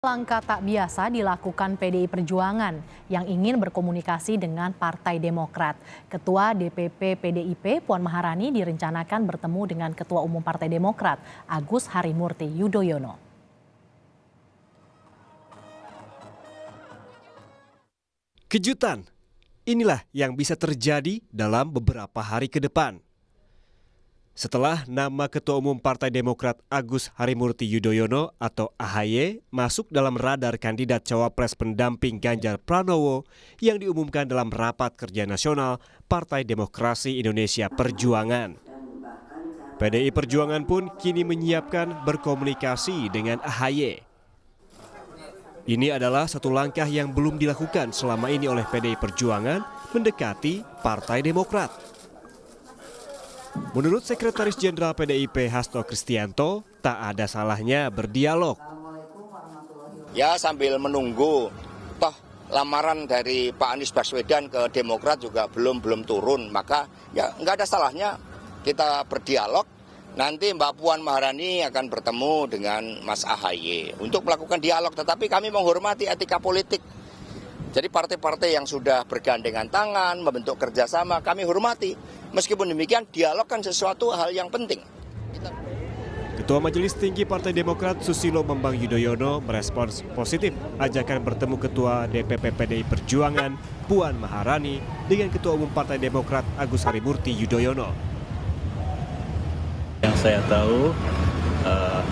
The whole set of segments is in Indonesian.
Langkah tak biasa dilakukan PDI Perjuangan yang ingin berkomunikasi dengan Partai Demokrat. Ketua DPP PDIP Puan Maharani direncanakan bertemu dengan Ketua Umum Partai Demokrat Agus Harimurti Yudhoyono. Kejutan, inilah yang bisa terjadi dalam beberapa hari ke depan. Setelah nama Ketua Umum Partai Demokrat Agus Harimurti Yudhoyono atau AHY masuk dalam radar kandidat cawapres pendamping Ganjar Pranowo yang diumumkan dalam Rapat Kerja Nasional Partai Demokrasi Indonesia Perjuangan. PDI Perjuangan pun kini menyiapkan berkomunikasi dengan AHY. Ini adalah satu langkah yang belum dilakukan selama ini oleh PDI Perjuangan mendekati Partai Demokrat. Menurut Sekretaris Jenderal PDIP Hasto Kristianto, tak ada salahnya berdialog. Ya sambil menunggu, toh lamaran dari Pak Anies Baswedan ke Demokrat juga belum turun, maka ya nggak ada salahnya kita berdialog. Nanti Mbak Puan Maharani akan bertemu dengan Mas AHY untuk melakukan dialog, tetapi kami menghormati etika politik. Jadi partai-partai yang sudah bergandengan tangan, membentuk kerjasama, kami hormati. Meskipun demikian, dialog kan sesuatu hal yang penting. Ketua Majelis Tinggi Partai Demokrat Susilo Bambang Yudhoyono merespons positif ajakan bertemu Ketua DPP PDI Perjuangan Puan Maharani dengan Ketua Umum Partai Demokrat Agus Harimurti Yudhoyono. Yang saya tahu,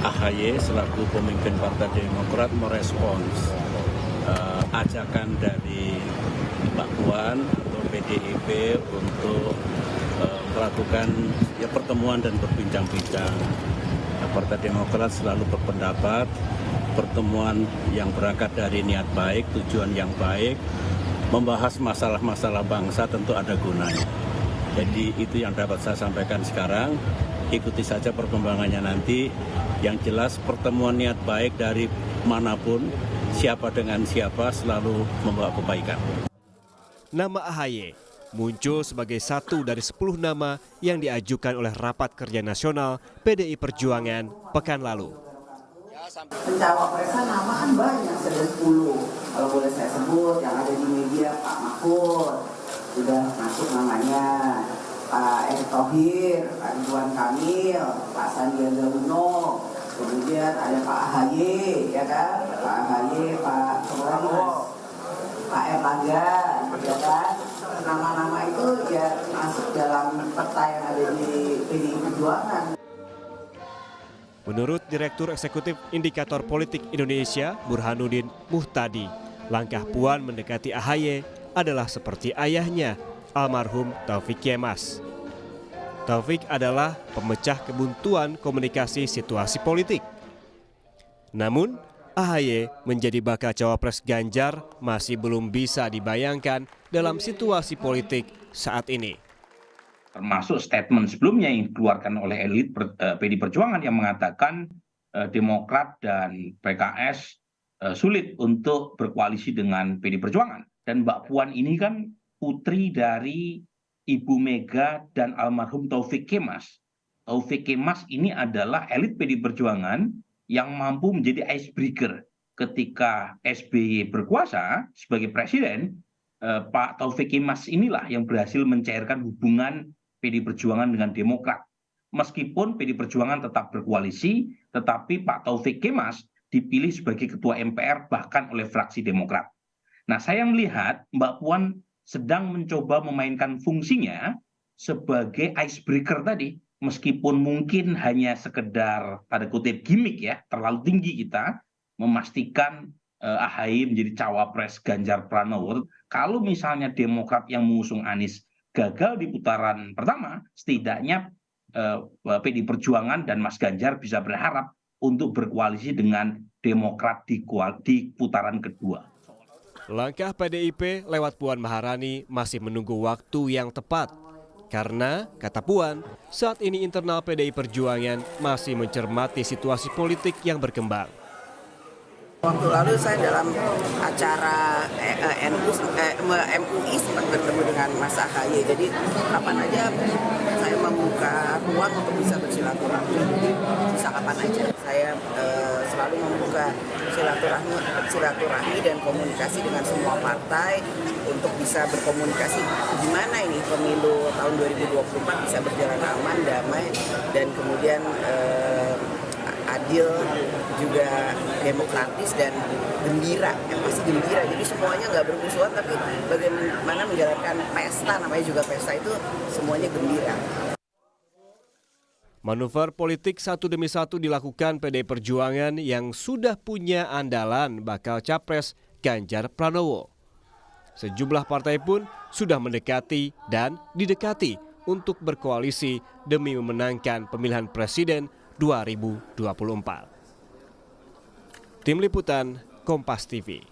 AHY selaku pemimpin Partai Demokrat merespons ajakan dari Mbak Puan atau PDIP untuk melakukan pertemuan dan berbincang-bincang. Partai Demokrat selalu berpendapat pertemuan yang berangkat dari niat baik, tujuan yang baik, membahas masalah-masalah bangsa tentu ada gunanya. Jadi itu yang dapat saya sampaikan sekarang. Ikuti saja perkembangannya nanti. Yang jelas pertemuan niat baik dari manapun, siapa dengan siapa selalu membawa kebaikan. Nama AHY muncul sebagai satu dari 10 nama yang diajukan oleh Rapat Kerja Nasional PDI Perjuangan pekan lalu. Pencawapresan nama kan banyak, sudah 10. Kalau boleh saya sebut yang ada di media, Pak Mahfud sudah masuk namanya, Pak Erick Thohir, Pak Ridwan Kamil, Pak Sandiaga Uno, kemudian ada Pak AHY, ya kan, Pak AHY, Pak Erlangga, ya kan. Nama-nama itu ya masuk dalam peta yang ada di PDI Perjuangan. Menurut Direktur Eksekutif Indikator Politik Indonesia, Burhanuddin Muhtadi, langkah Puan mendekati AHY adalah seperti ayahnya, almarhum Taufik Kemas. Taufik adalah pemecah kebuntuan komunikasi situasi politik. Namun, AHY menjadi bakal cawapres Ganjar masih belum bisa dibayangkan dalam situasi politik saat ini. Termasuk statement sebelumnya yang dikeluarkan oleh elit PDI Perjuangan yang mengatakan Demokrat dan PKS sulit untuk berkoalisi dengan PDI Perjuangan. Dan Mbak Puan ini kan putri dari Ibu Mega dan almarhum Taufik Kemas. Taufik Kemas ini adalah elit PDI Perjuangan yang mampu menjadi icebreaker ketika SBY berkuasa sebagai presiden. Pak Taufik Kemas inilah yang berhasil mencairkan hubungan PDI Perjuangan dengan Demokrat. Meskipun PDI Perjuangan tetap berkoalisi, tetapi Pak Taufik Kemas dipilih sebagai ketua MPR bahkan oleh fraksi Demokrat. Nah, saya melihat Mbak Puan sedang mencoba memainkan fungsinya sebagai icebreaker tadi. Meskipun mungkin hanya sekedar pada kutip gimmick ya, terlalu tinggi kita memastikan AHY menjadi cawapres Ganjar Pranowo. Kalau misalnya Demokrat yang mengusung Anies gagal di putaran pertama, setidaknya PDI Perjuangan dan Mas Ganjar bisa berharap untuk berkoalisi dengan Demokrat di putaran kedua. Langkah PDIP lewat Puan Maharani masih menunggu waktu yang tepat. Karena, kata Puan, saat ini internal PDI Perjuangan masih mencermati situasi politik yang berkembang. Waktu lalu saya dalam acara MUI sempat bertemu dengan Mas Ahaye. Jadi kapan aja saya membuka ruang untuk bisa bersilaturahmi. Jadi bisa kapan aja. Saya selalu membuka silaturahmi dan komunikasi dengan semua partai untuk bisa berkomunikasi gimana ini pemilu tahun 2024 bisa berjalan aman, damai, dan kemudian adil, juga demokratis dan gembira, yang pasti gembira. Jadi semuanya nggak bermusuhan, tapi bagaimana menjalankan pesta, namanya juga pesta itu semuanya gembira. Manuver politik satu demi satu dilakukan PDI Perjuangan yang sudah punya andalan bakal capres Ganjar Pranowo. Sejumlah partai pun sudah mendekati dan didekati untuk berkoalisi demi memenangkan pemilihan presiden 2024. Tim Liputan Kompas TV.